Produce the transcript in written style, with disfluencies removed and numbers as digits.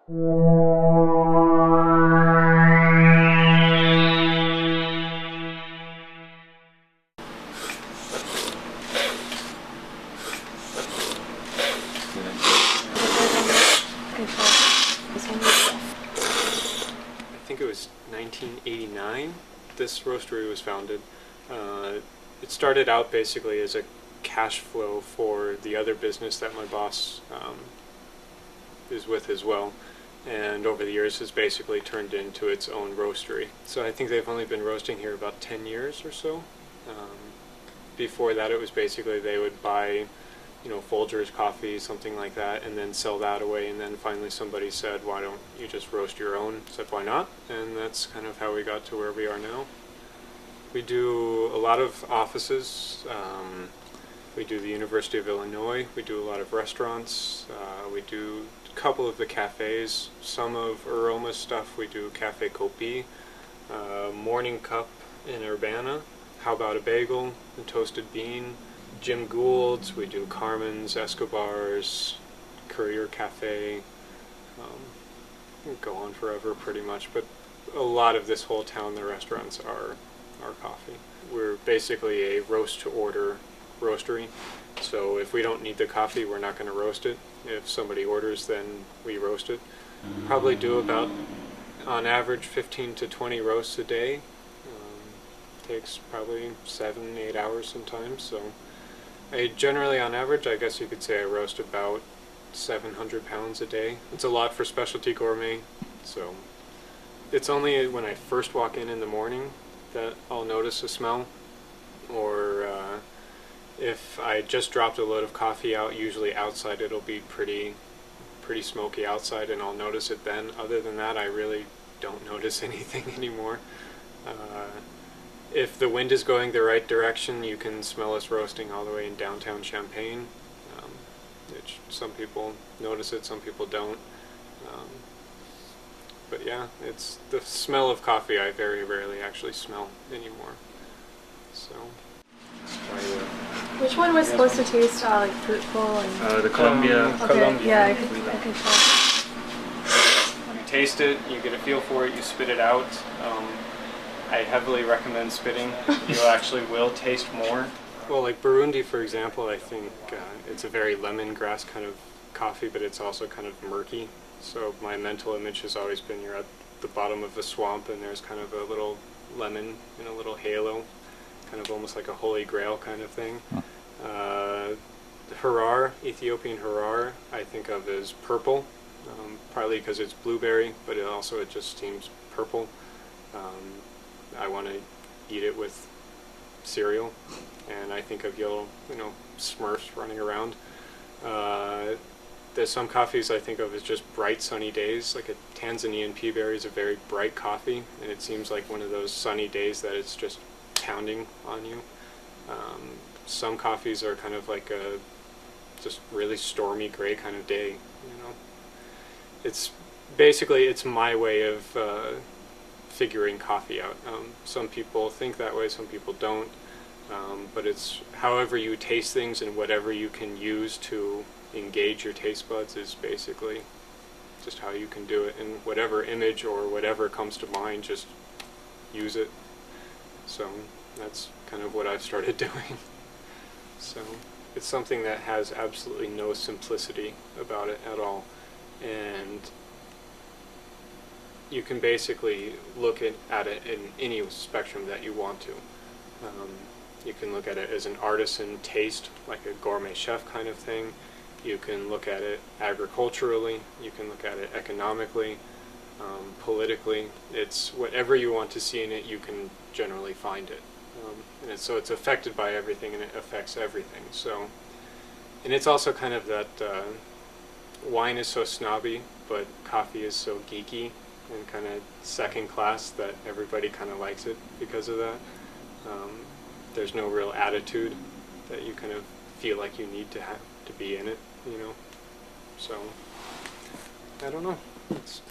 I think it was 1989 this roastery was founded. It started out basically as a cash flow for the other business that my boss is with as well, and over the years has basically turned into its own roastery. So I think they've only been roasting here about 10 years or so. Before that, it was basically they would buy, you know, Folgers coffee, something like that, and then sell that away, and then finally somebody said, why don't you just roast your own? I said, why not? And that's kind of how we got to where we are now. We do a lot of offices. We do the University of Illinois. We do a lot of restaurants. We do a couple of the cafes. Some of Aroma's stuff. We do Cafe Kopi, Morning Cup in Urbana. How About a Bagel, the Toasted Bean, Jim Gould's. We do Carmen's, Escobar's, Courier Cafe. Go on forever pretty much, but a lot of this whole town, the restaurants are coffee. We're basically a roast-to-order roastery, so if we don't need the coffee, we're not going to roast it. If somebody orders, then we roast it. Probably do about, on average, 15 to 20 roasts a day. Takes probably 7-8 hours sometimes, so I generally, on average, I guess you could say I roast about 700 pounds a day. It's a lot for specialty gourmet, so it's only when I first walk in the morning that I'll notice a smell, or if I just dropped a load of coffee out, usually outside it'll be pretty smoky outside, and I'll notice it then. Other than that, I really don't notice anything anymore. If the wind is going the right direction, you can smell us roasting all the way in downtown Champaign. Some people notice it, some people don't. But yeah, it's the smell of coffee I very rarely actually smell anymore. So. Which one was supposed to taste like fruitful and? The Columbia. Okay, Columbia. yeah, I could tell. You taste it, you get a feel for it, you spit it out. I heavily recommend spitting. You actually will taste more. Well, like Burundi, for example, I think it's a very lemongrass kind of coffee, but it's also kind of murky. So my mental image has always been you're at the bottom of a swamp and there's kind of a little lemon in a little halo, kind of almost like a holy grail kind of thing. Harar, Ethiopian Harar, I think of as purple, partly because it's blueberry, but it just seems purple. I want to eat it with cereal, and I think of yellow, Smurfs running around. There's some coffees I think of as just bright sunny days, like a Tanzanian pea berry is a very bright coffee, and it seems like one of those sunny days that it's just pounding on you. Some coffees are kind of like a just really stormy gray kind of day, It's basically, it's my way of figuring coffee out. Some people think that way, some people don't, but it's however you taste things and whatever you can use to engage your taste buds is basically just how you can do it, and whatever image or whatever comes to mind, just use it. So that's kind of what I've started doing. So it's something that has absolutely no simplicity about it at all, and you can basically look at it in any spectrum that you want to. You can look at it as an artisan taste, like a gourmet chef kind of thing. You can look at it agriculturally, you can look at it economically, politically. It's whatever you want to see in it, you can generally find it. So it's affected by everything, and it affects everything. So, and it's also kind of that wine is so snobby, but coffee is so geeky and kind of second class that everybody kind of likes it because of that. There's no real attitude that you kind of feel like you need to have to be in it, So I don't know. It's